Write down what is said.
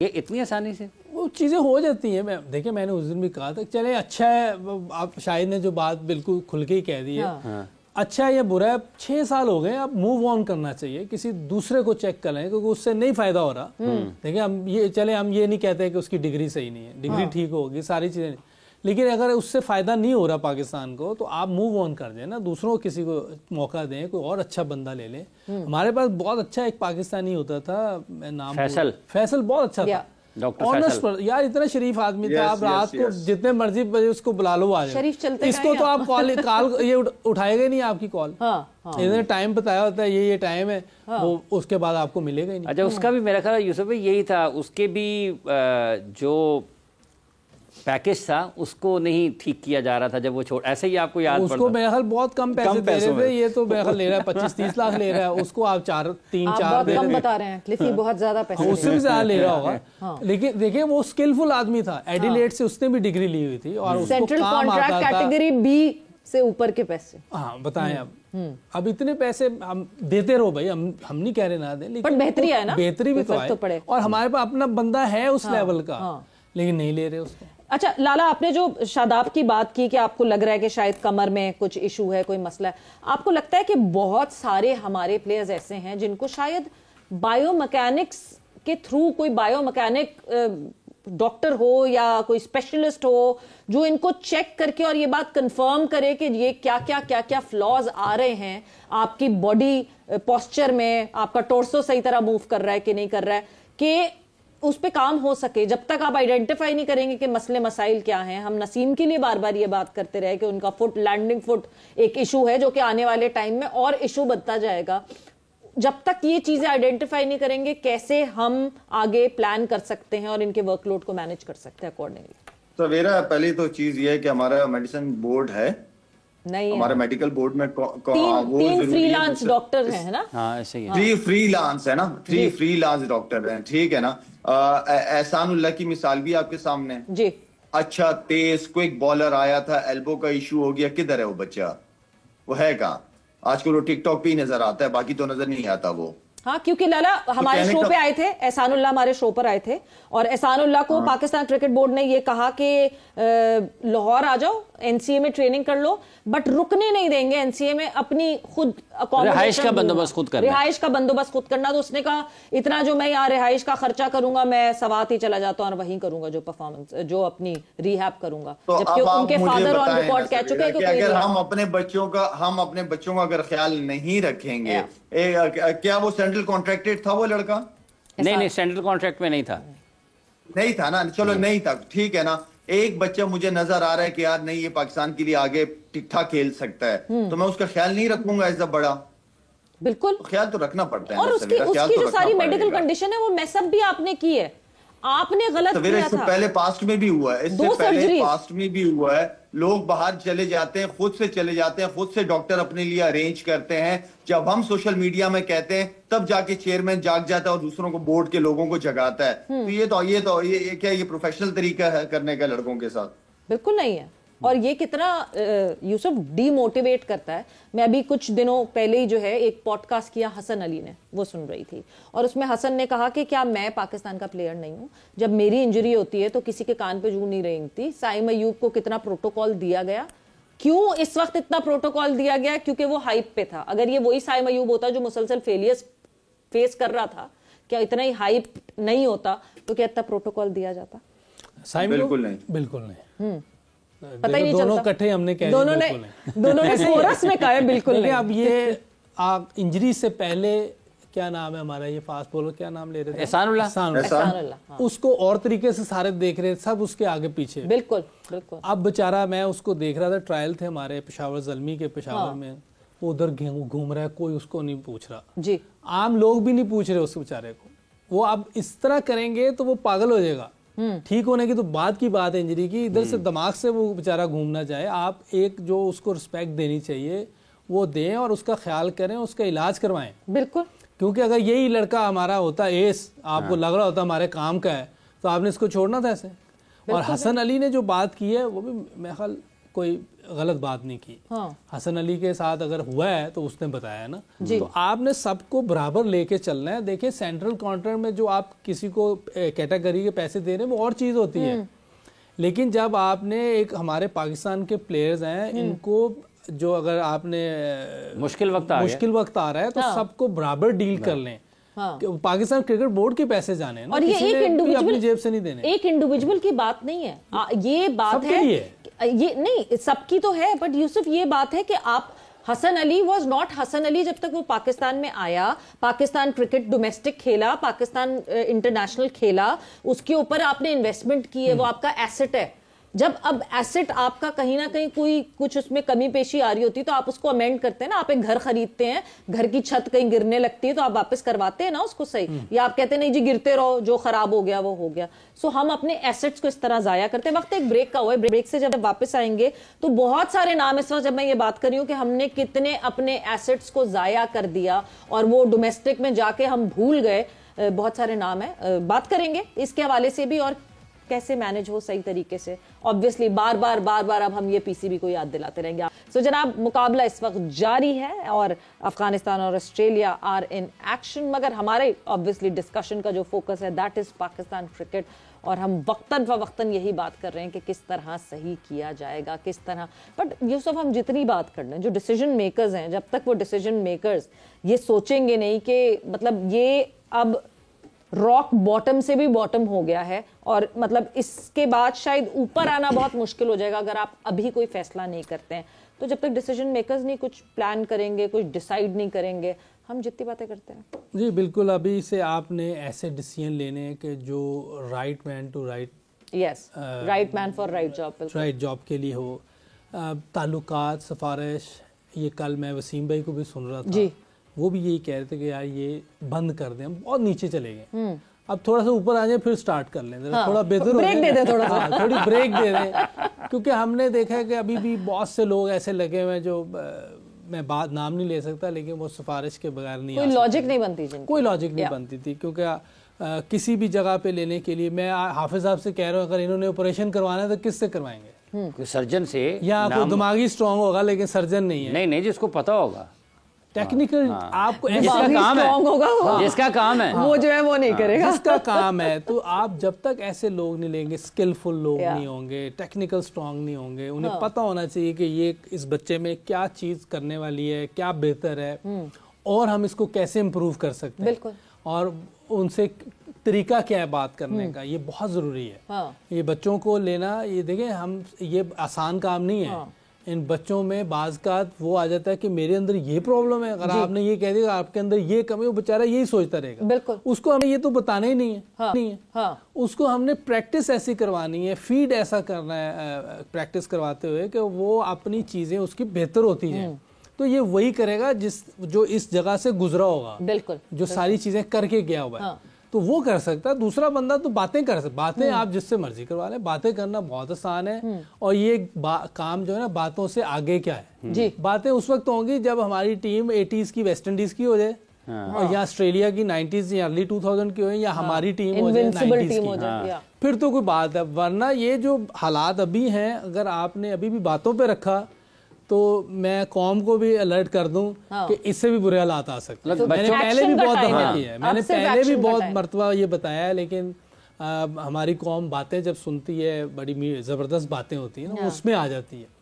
یہ اتنی آسانی سے وہ چیزیں ہو جاتی ہیں. دیکھیں میں نے اس دن بھی کہا تھا چلیں اچھا ہے, آپ شاہد نے جو بات بالکل کھل کے ہی کہہ دی ہے, اچھا ہے یا برا ہے, 6 سال ہو گئے, اب موو آن کرنا چاہیے, کسی دوسرے کو چیک کر لیں کیونکہ اس سے نہیں فائدہ ہو رہا. دیکھیں ہم یہ نہیں کہتے کہ اس کی ڈگری صحیح نہیں ہے, ڈگری ٹھیک ہوگی, ساری چیزیں, لیکن اگر اس سے فائدہ نہیں ہو رہا پاکستان کو تو آپ موو آن کر دیں نا, دوسروں کو کسی کو موقع دیں, کوئی اور اچھا بندہ لے لیں. ہمارے پاس بہت اچھا ایک پاکستانی ہوتا تھا, نام فیصل, بہت اچھا تھا, آنرس پر یار, اتنا شریف آدمی تھا. آپ رات کو جتنے مرضی بجے اس کو بلا لو, آ جائے. اس کو تو آپ کال یہ اٹھائے گا نہیں آپ کی کال, اتنے ٹائم بتایا ہوتا ہے, یہ ٹائم ہے, وہ اس کے بعد آپ کو ملے گا ہی نہیں. اچھا, اس کا بھی میرا خیال یوسف بھائی یہی تھا, اس کے بھی جو پیکج تھا اس کو نہیں ٹھیک کیا جا رہا تھا جب وہ چھوڑ, ایسے ہی آپ کو یاد پڑتا, اس کو میرے خیال بہت کم پیسے دے رہے تھے, یہ تو میرے خیال لے رہا ہے 25-30 لاکھ لے رہا ہے, اس کو آپ 3-4 کم بتا رہے ہیں, کلفی بہت زیادہ پیسے, اس سے بھی زیادہ لے رہا ہوگا. لیکن دیکھیں وہ اسکلفل آدمی تھا, ایڈیلیڈ سے اس نے بھی ڈگری لی ہوئی تھی اور سینٹرل کانٹریکٹ کیٹیگری بی سے اوپر کے پیسے. ہاں بتائیں, اب اتنے پیسے ہم دیتے رہو بھائی, ہم نہیں کہہ رہے نہ دیں, لیکن بہتری ہے نا, بہتری بھی تو ہے, اور ہمارے پاس اپنا بندہ ہے اس لیول کا, لیکن نہیں لے رہے اس کو. اچھا لالا, آپ نے جو شاداب کی بات کی کہ آپ کو لگ رہا ہے کہ شاید کمر میں کچھ ایشو ہے, کوئی مسئلہ ہے, آپ کو لگتا ہے کہ بہت سارے ہمارے پلیئرز ایسے ہیں جن کو شاید بایو میکینکس کے تھرو کوئی بایو میکینک ڈاکٹر ہو یا کوئی اسپیشلسٹ ہو جو ان کو چیک کر کے اور یہ بات کنفرم کرے کہ یہ کیا فلاز آ رہے ہیں آپ کی باڈی پوسچر میں, آپ کا ٹورسو صحیح طرح موو کر رہا ہے کہ نہیں کر رہا ہے, کہ اس پہ کام ہو سکے. جب تک آپ آئیڈینٹیفائی نہیں کریں گے کہ مسئلے مسائل کیا ہیں, ہم نسیم کے لیے بار بار یہ بات کرتے رہے کہ ان کا فٹ, لینڈنگ فٹ ایک ایشو ہے جو کہ آنے والے ٹائم میں اور ایشو بنتا جائے گا. جب تک یہ چیزیں آئیڈینٹیفائی نہیں کریں گے, کیسے ہم آگے پلان کر سکتے ہیں اور ان کے ورک لوڈ کو مینج کر سکتے ہیں اکارڈنگلی؟ تو میرا پہلی تو چیز یہ ہے کہ ہمارا میڈیسن بورڈ ہے, نہیں ہمارے میڈیکل بورڈ میں 3 فری لانس ڈاکٹر ہیں نا, 3 فری لانس ہے نا, 3 فری لانس ڈاکٹر ہیں, ٹھیک ہے نا. احسان اللہ کی مثال بھی آپ کے سامنے ہے, جی اچھا تیز کوئک بالر آیا تھا, ایلبو کا ایشو ہو گیا, کدھر ہے وہ بچہ, وہ ہے کہاں؟ آج کل وہ ٹک ٹاک پہ ہی نظر آتا ہے, باقی تو نظر نہیں آتا وہ. ہاں, کیونکہ لالا ہمارے شو پہ آئے تھے, احسان اللہ ہمارے شو پر آئے تھے, اور احسان اللہ کو پاکستان کرکٹ بورڈ نے یہ کہا کہ لاہور آ جاؤ, این سی اے میں ٹریننگ کر لو, بٹ رکنے نہیں دیں گے این سی اے میں, اپنی خود رہائش کا بندوبست خود کرنا, رہائش کا بندوبست خود کرنا. تو اس نے کہا اتنا جو میں یہاں رہائش کا خرچہ کروں گا, میں سوات ہی چلا جاتا ہوں اور وہیں کروں گا جو پرفارمنس, جو اپنی ریہیب کروں گا. جبکہ ان کے فادر آن ریکارڈ کہہ چکے کہ اگر ہم اپنے بچوں کا اگر خیال نہیں رکھیں گے, کیا وہ سینٹرل کانٹریکٹڈ تھا وہ لڑکا؟ نہیں, سینٹرل کانٹریکٹ میں نہیں تھا نا, چلو نہیں تھا, ٹھیک ہے نا. ایک بچہ مجھے نظر آ رہا ہے کہ یار نہیں, یہ پاکستان کے لیے آگے ٹھیک ٹھاک کھیل سکتا ہے, تو میں اس کا خیال نہیں رکھوں گا ایز اے بڑا؟ بالکل خیال تو رکھنا پڑتا ہے, اور اس کی جو ساری میڈیکل کنڈیشن ہے وہ میس اپ بھی آپ نے کی ہے, آپ نے غلط کیا تھا. پہلے پاسٹ میں بھی ہوا ہے, اس سے پہلے پاسٹ میں بھی ہوا ہے, لوگ باہر چلے جاتے ہیں, خود سے چلے جاتے ہیں, خود سے ڈاکٹر اپنے لیے ارینج کرتے ہیں. جب ہم سوشل میڈیا میں کہتے ہیں تب جا کے چیئرمین جاگ جاتا ہے اور دوسروں کو, بورڈ کے لوگوں کو جگاتا ہے. تو یہ کیا یہ پروفیشنل طریقہ ہے کرنے کا لڑکوں کے ساتھ؟ بالکل نہیں ہے. اور یہ کتنا یوسف ڈی موٹیویٹ کرتا ہے. میں ابھی کچھ دنوں پہلے ہی جو ہے ایک پوڈ کاسٹ کیا حسن علی نے, وہ سن رہی تھی, اور اس میں حسن نے کہا کہ کیا میں پاکستان کا پلیئر نہیں ہوں؟ جب میری انجری ہوتی ہے تو کسی کے کان پہ جوں نہیں رینگتی. سائم ایوب کو کتنا پروٹوکول دیا گیا, کیوں اس وقت اتنا پروٹوکول دیا گیا؟ کیونکہ وہ ہائپ پہ تھا. اگر یہ وہی سائم ایوب ہوتا جو مسلسل فیلیئرز فیس کر رہا تھا, کیا اتنا ہی ہائپ نہیں ہوتا, تو کیا اتنا پروٹوکول دیا جاتا؟ بالکل نہیں, بالکل نہیں. پتہ ہی نہیں چلتا, دونوں کٹھے ہم نے کہہ دونوں نے کورس میں کہا ہے بالکل نہیں. اب یہ انجری سے پہلے کیا نام ہے ہمارا یہ فاسٹ بولر, کیا نام لے رہے تھے؟ احسان اللہ. اس کو اور طریقے سے سارے دیکھ رہے, سب اس کے آگے پیچھے. بالکل بالکل. اب بیچارہ میں اس کو دیکھ رہا تھا, ٹرائل تھے ہمارے پشاور زلمی کے, پشاور میں وہ ادھر گھوم رہا ہے, کوئی اس کو نہیں پوچھ رہا. جی, عام لوگ بھی نہیں پوچھ رہے اس بیچارے کو. وہ اب اس طرح کریں گے تو وہ پاگل ہو جائے گا. ٹھیک ہونے کی تو بعد کی بات ہے انجری کی, ادھر سے دماغ سے وہ بیچارہ گھومنا جائے. آپ ایک جو اس کو رسپیکٹ دینی چاہیے وہ دیں اور اس کا خیال کریں, اس کا علاج کروائیں. بالکل, کیونکہ اگر یہی لڑکا ہمارا ہوتا ایس, آپ کو لگ رہا ہوتا ہمارے کام کا ہے, تو آپ نے اس کو چھوڑنا تھا ایسے. اور حسن علی نے جو بات کی ہے وہ بھی میرے خیال کوئی غلط بات نہیں کی. حسن علی کے ساتھ اگر ہوا ہے تو اس نے بتایا نا, تو آپ نے سب کو برابر لے کے چلنا ہے. دیکھیں سینٹرل کانٹریکٹ میں جو آپ کسی کو کیٹیگری کے پیسے دے رہے ہیں وہ اور چیز ہوتی ہے, لیکن جب آپ نے ایک ہمارے پاکستان کے پلیئرز ہیں ان کو جو اگر آپ نے مشکل وقت آ رہا ہے تو سب کو برابر ڈیل کر لیں. پاکستان کرکٹ بورڈ کے پیسے جانے ہیں, اور یہ ایک انڈیویجول اپنی جیب سے نہیں دینے, ایک انڈیویجول کی بات نہیں ہے, یہ بات ہے یہ نہیں سب کی تو ہے, بٹ یوسف یہ بات ہے کہ آپ حسن علی واز ناٹ حسن علی جب تک وہ پاکستان میں آیا, پاکستان کرکٹ ڈومیسٹک کھیلا, پاکستان انٹرنیشنل کھیلا, اس کے اوپر آپ نے انویسٹمنٹ کی ہے, وہ آپ کا ایسٹ ہے. جب اب ایسٹ آپ کا کہیں نہ کہیں کوئی کچھ اس میں کمی پیشی آ رہی ہوتی ہے تو آپ اس کو امینڈ کرتے ہیں نا. آپ ایک گھر خریدتے ہیں, گھر کی چھت کہیں گرنے لگتی ہے تو آپ واپس کرواتے ہیں نا اس کو صحیح, یا آپ کہتے ہیں نہیں جی گرتے رہو, جو خراب ہو گیا وہ ہو گیا. سو ہم اپنے ایسٹس کو اس طرح ضائع کرتے ہیں. وقت ایک بریک کا ہوا ہے, بریک سے جب واپس آئیں گے تو بہت سارے نام اس وقت جب میں یہ بات کر رہی ہوں کہ ہم نے کتنے اپنے ایسٹس کو ضائع کر دیا اور وہ ڈومیسٹک میں جا کے ہم بھول گئے, بہت سارے نام ہیں, بات کریں گے اس کے حوالے سے بھی اور کیسے مینج ہو صحیح طریقے سے. obviously بار بار اب ہم یہ پی سی بی کو یاد دلاتے رہیں گے. سو جناب مقابلہ اس وقت جاری ہے اور افغانستان اور آسٹریلیا آر ان ایکشن, مگر ہمارے obviously ڈسکشن کا جو فوکس ہے دیٹ از پاکستان کرکٹ, اور ہم وقتاً فوقتاً یہی بات کر رہے ہیں کہ کس طرح صحیح کیا جائے گا, کس طرح. بٹ یہ سب ہم جتنی بات کر رہے ہیں, جو ڈیسیجن میکرز ہیں, جب تک وہ ڈیسیجن میکرز یہ سوچیں گے نہیں کہ مطلب یہ اب راک باٹم سے بھی باٹم ہو گیا ہے اور مطلب اس کے بعد شاید اوپر آنا بہت مشکل ہو جائے گا اگر آپ ابھی کوئی فیصلہ نہیں کرتے ہیں. تو جب تک ڈیسیجن میکرز نہیں کچھ پلان کریں گے, کچھ ڈیسائیڈ نہیں کریں گے, ہم جتنی باتیں کرتے ہیں. جی بالکل, ابھی سے آپ نے ایسے ڈیسیجن لینے ہیں کہ جو right man to right, yes right man for right job, right job کے لیے ہو. تعلقات, سفارش, یہ کل میں وسیم بھائی کو بھی سن رہا تھا, وہ بھی یہی کہہ رہے تھے کہ یار یہ بند کر دیں, ہم بہت نیچے چلے گئے, اب تھوڑا سا اوپر آ جائیں پھر سٹارٹ کر لیں, تھوڑا بہتر ہو جائے, تھوڑی بریک دے دیں. کیونکہ ہم نے دیکھا ہے کہ ابھی بھی بہت سے لوگ ایسے لگے ہوئے ہیں جو میں بات نام نہیں لے سکتا لیکن وہ سفارش کے بغیر نہیں, کوئی لاجک نہیں بنتی, کوئی لاجک نہیں بنتی تھی. کیونکہ کسی بھی جگہ پہ لینے کے لیے میں حافظ صاحب سے کہہ رہا ہوں اگر انہوں نے آپریشن کروانا ہے تو کس سے کروائیں گے؟ کوئی سرجن سے, یا کوئی دماغی اسٹرانگ ہوگا لیکن سرجن نہیں ہے, نہیں جس کو پتا ہوگا ٹیکنیکل, آپ کو جس کا کام ہے, جس کا کام ہے وہ جو ہے وہ نہیں کرے گا, جس کا کام ہے. تو آپ جب تک ایسے لوگ نہیں لیں گے, اسکلفل لوگ نہیں ہوں گے, ٹیکنیکل اسٹرانگ نہیں ہوں گے, انہیں پتہ ہونا چاہیے کہ یہ اس بچے میں کیا چیز کرنے والی ہے, کیا بہتر ہے اور ہم اس کو کیسے امپروو کر سکتے ہیں, اور ان سے طریقہ کیا ہے بات کرنے کا, یہ بہت ضروری ہے. یہ بچوں کو لینا, یہ دیکھیں ہم, یہ آسان کام نہیں ہے. ان بچوں میں بعض کا وہ آ جاتا ہے کہ میرے اندر یہ پرابلم ہے, اگر آپ نے یہ کہہ دیا آپ کے اندر یہ کمی, وہ بیچارہ یہی سوچتا رہے گا. بالکل, اس کو ہمیں یہ تو بتانا ہی نہیں ہے, اس کو ہم نے پریکٹس ایسی کروانی ہے, فیڈ ایسا کرنا ہے پریکٹس کرواتے ہوئے کہ وہ اپنی چیزیں اس کی بہتر ہوتی جائیں. تو یہ وہی کرے گا جو اس جگہ سے گزرا ہوگا, بالکل, جو ساری چیزیں کر کے گیا ہوا ہے, تو وہ کر سکتا ہے. دوسرا بندہ تو باتیں کر سکتا, باتیں آپ جس سے مرضی کروا لیں, باتیں کرنا بہت آسان ہے. اور یہ کام جو ہے نا باتوں سے آگے کیا ہے, باتیں اس وقت ہوں گی جب ہماری ٹیم 80s کی ویسٹ انڈیز کی ہو جائے, اور یا آسٹریلیا کی 90s یا ارلی 2000 کی ہو, یا ہماری ٹیم ہو جائے 90s کی, پھر تو کوئی بات ہے. ورنہ یہ جو حالات ابھی ہیں, اگر آپ نے ابھی بھی باتوں پہ رکھا تو میں قوم کو بھی الرٹ کر دوں کہ اس سے بھی برے حالات آ سکتے ہیں. میں نے پہلے بھی بہت دفعہ کیا ہے, میں نے پہلے بھی بہت مرتبہ یہ بتایا ہے, لیکن ہماری قوم باتیں جب سنتی ہے, بڑی زبردست باتیں ہوتی ہیں نا, اس میں آ جاتی ہے.